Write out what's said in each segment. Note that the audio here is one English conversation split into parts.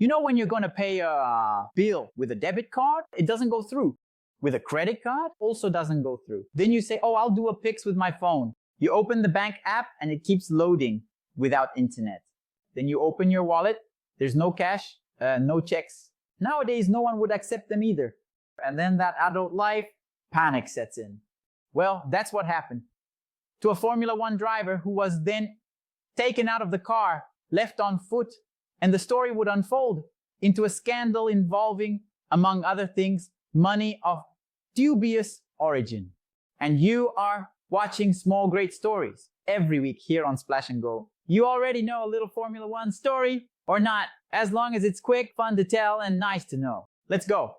You know when you're going to pay a bill with a debit card, it doesn't go through. With a credit card, also doesn't go through. Then you say, oh, I'll do a Pix with my phone. You open the bank app and it keeps loading without internet. Then you open your wallet, there's no cash, no checks. Nowadays, no one would accept them either. And then that adult life, panic sets in. Well, that's what happened to a Formula One driver who was then taken out of the car, left on foot, and the story would unfold into a scandal involving, among other things, money of dubious origin. And you are watching Small Great Stories every week here on Splash and Go. You already know a little Formula One story, or not, as long as it's quick, fun to tell, and nice to know. Let's go.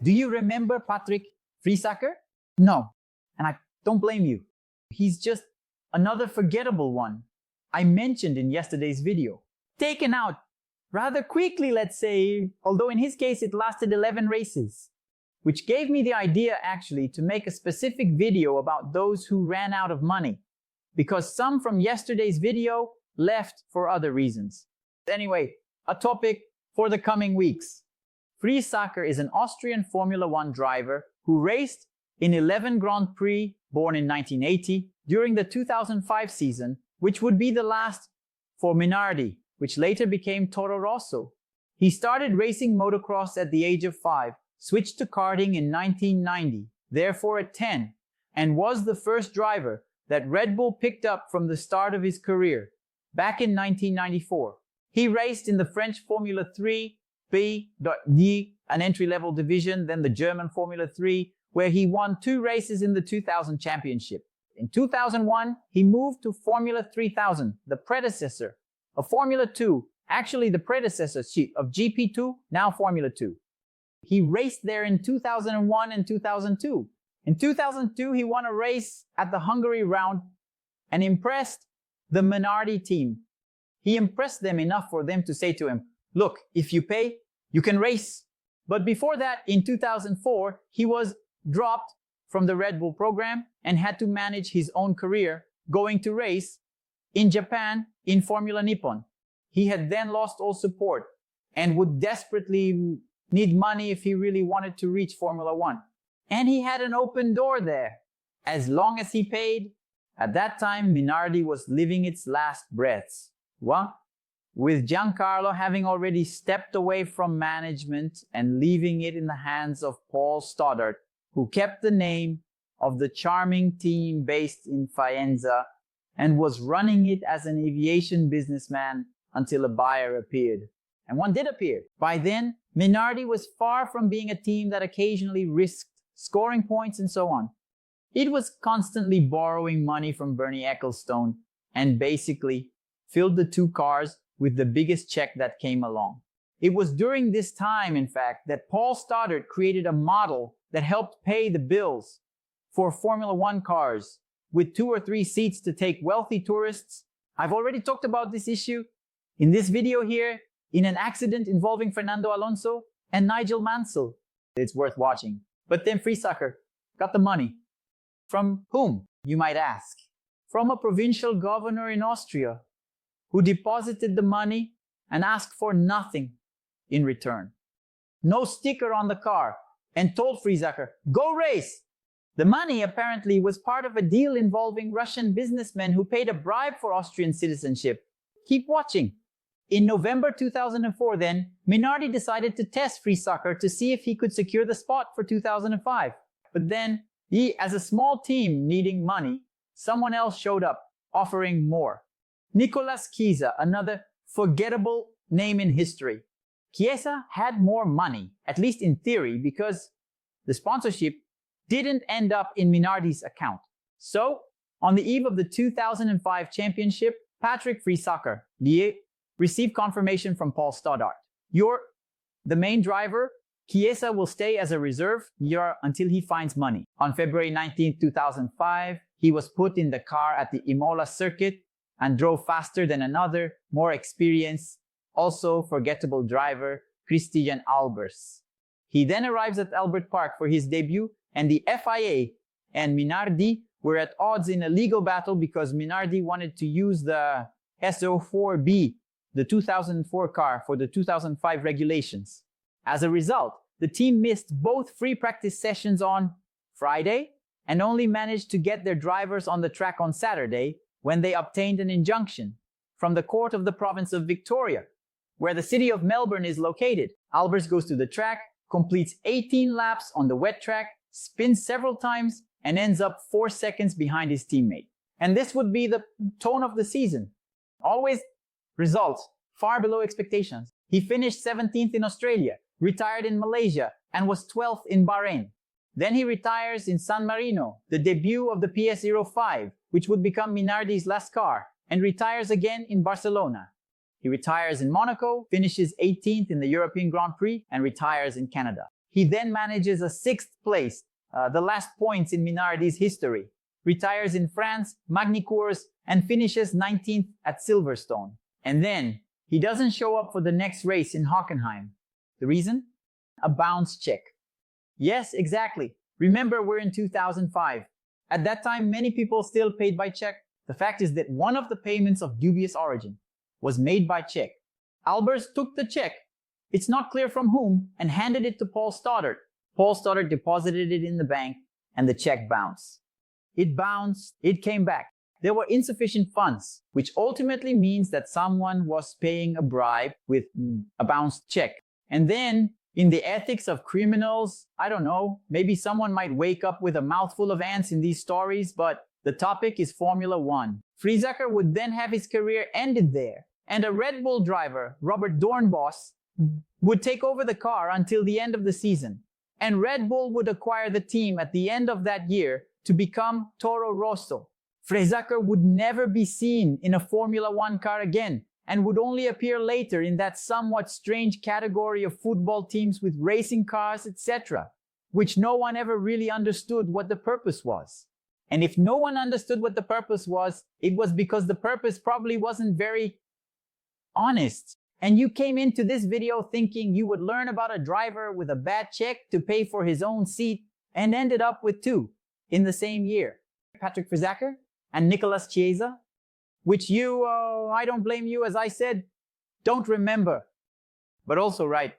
Do you remember Patrick 𝘾𝙤𝙥𝙮𝙧? No, and I don't blame you. He's just another forgettable one I mentioned in yesterday's video. Taken out rather quickly, let's say, although in his case it lasted 11 races. Which gave me the idea actually to make a specific video about those who ran out of money, because some from yesterday's video left for other reasons. Anyway, a topic for the coming weeks. 𝘾𝙤𝙥𝙮 is an Austrian Formula One driver who raced in 11 Grand Prix born in 1980 during the 2005 season, which would be the last for Minardi, which later became Toro Rosso. He started racing motocross at the age of 5, switched to karting in 1990, therefore at 10, and was the first driver that Red Bull picked up from the start of his career, back in 1994. He raced in the French Formula 3, 𝘾𝙤𝙤𝙤, an entry-level division, then the German Formula 3, where he won 2 races in the 2000 championship. In 2001, he moved to Formula 3000, the predecessor of Formula 2, actually the predecessor of GP2, now Formula 2. He raced there in 2001 and 2002. In 2002, he won a race at the Hungary round and impressed the Minardi team. He impressed them enough for them to say to him, look, if you pay, you can race. But before that, in 2004, he was dropped from the Red Bull program and had to manage his own career, going to race in Japan in Formula Nippon. He had then lost all support and would desperately need money if he really wanted to reach Formula One. And he had an open door there. As long as he paid, at that time Minardi was living its last breaths. What? With Giancarlo having already stepped away from management and leaving it in the hands of Paul Stoddart, who kept the name of the charming team based in Faenza and was running it as an aviation businessman until a buyer appeared. And one did appear. By then, Minardi was far from being a team that occasionally risked scoring points and so on. It was constantly borrowing money from Bernie Ecclestone and basically filled the 2 cars with the biggest check that came along. It was during this time, in fact, that Paul Stoddart created a model that helped pay the bills for Formula One cars with 2 or 3 seats to take wealthy tourists. I've already talked about this issue in this video here, in an accident involving Fernando Alonso and Nigel Mansell. It's worth watching. But then 𝘾𝙤𝙥𝙮 got the money. From whom, you might ask? From a provincial governor in Austria, who deposited the money and asked for nothing in return. No sticker on the car, and told 𝘾𝙤𝙥𝙮, go race! The money apparently was part of a deal involving Russian businessmen who paid a bribe for Austrian citizenship. Keep watching. In November 2004 then, Minardi decided to test 𝘾𝙤𝙥𝙮 to see if he could secure the spot for 2005. But then, he, as a small team needing money, someone else showed up, offering more. Nicolas Chiesa, another forgettable name in history. Chiesa had more money, at least in theory, because the sponsorship didn't end up in Minardi's account. So, on the eve of the 2005 championship, Patrick 𝘾𝙤𝙥𝙮 received confirmation from Paul Stoddart. You're the main driver. Chiesa will stay as a reserve until he finds money. On February 19, 2005, he was put in the car at the Imola circuit and drove faster than another, more experienced, also forgettable driver, Christijan Albers. He then arrives at Albert Park for his debut, and the FIA and Minardi were at odds in a legal battle because Minardi wanted to use the S04B, the 2004 car, for the 2005 regulations. As a result, the team missed both free practice sessions on Friday and only managed to get their drivers on the track on Saturday, when they obtained an injunction from the court of the province of Victoria, where the city of Melbourne is located. Albers goes to the track, completes 18 laps on the wet track, spins several times, and ends up 4 seconds behind his teammate. And this would be the tone of the season. Always results far below expectations. He finished 17th in Australia, retired in Malaysia, and was 12th in Bahrain. Then he retires in San Marino, the debut of the PS05, which would become Minardi's last car, and retires again in Barcelona. He retires in Monaco, finishes 18th in the European Grand Prix, and retires in Canada. He then manages a 6th place, the last points in Minardi's history, retires in France, Magny-Cours, and finishes 19th at Silverstone. And then he doesn't show up for the next race in Hockenheim. The reason? A bounce check. Yes, exactly. Remember, we're in 2005. At that time, many people still paid by check. The fact is that one of the payments of dubious origin was made by check. Albers took the check, it's not clear from whom, and handed it to Paul Stoddart. Paul Stoddart deposited it in the bank, and the check bounced. It bounced, it came back. There were insufficient funds, which ultimately means that someone was paying a bribe with a bounced check. And then, in the ethics of criminals, I don't know, maybe someone might wake up with a mouthful of ants in these stories, but the topic is Formula One. 𝘾𝙤𝙥𝙮𝙧 would then have his career ended there, and a Red Bull driver, Robert Doornbos, would take over the car until the end of the season. And Red Bull would acquire the team at the end of that year to become Toro Rosso. 𝘾𝙤𝙥𝙮𝙧 would never be seen in a Formula One car again, and would only appear later in that somewhat strange category of football teams with racing cars, etc., which no one ever really understood what the purpose was. And if no one understood what the purpose was, it was because the purpose probably wasn't very honest. And you came into this video thinking you would learn about a driver with a bad check to pay for his own seat, and ended up with 2 in the same year. Patrick 𝘾𝙤𝙥 and Nicolas Chiesa, which you, I don't blame you, as I said, don't remember. But also right,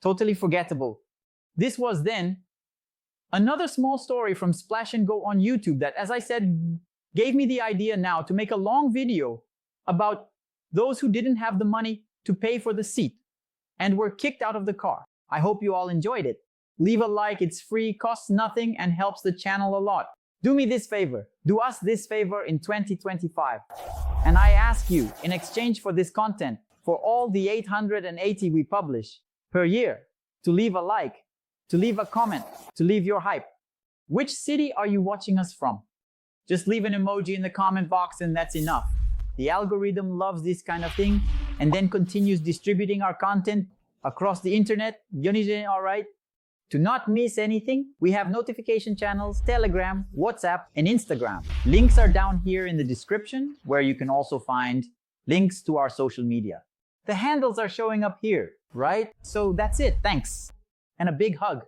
totally forgettable. This was then another small story from Splash and Go on YouTube that, as I said, gave me the idea now to make a long video about those who didn't have the money to pay for the seat and were kicked out of the car. I hope you all enjoyed it. Leave a like, it's free, costs nothing, and helps the channel a lot. Do me this favor, do us this favor in 2025. And I ask you, in exchange for this content, for all the 880 we publish per year, to leave a like, to leave a comment, to leave your hype. Which city are you watching us from? Just leave an emoji in the comment box and that's enough. The algorithm loves this kind of thing and then continues distributing our content across the internet. Alright? To not miss anything, we have notification channels, Telegram, WhatsApp, and Instagram. Links are down here in the description, where you can also find links to our social media. The handles are showing up here, right? So that's it, thanks. And a big hug.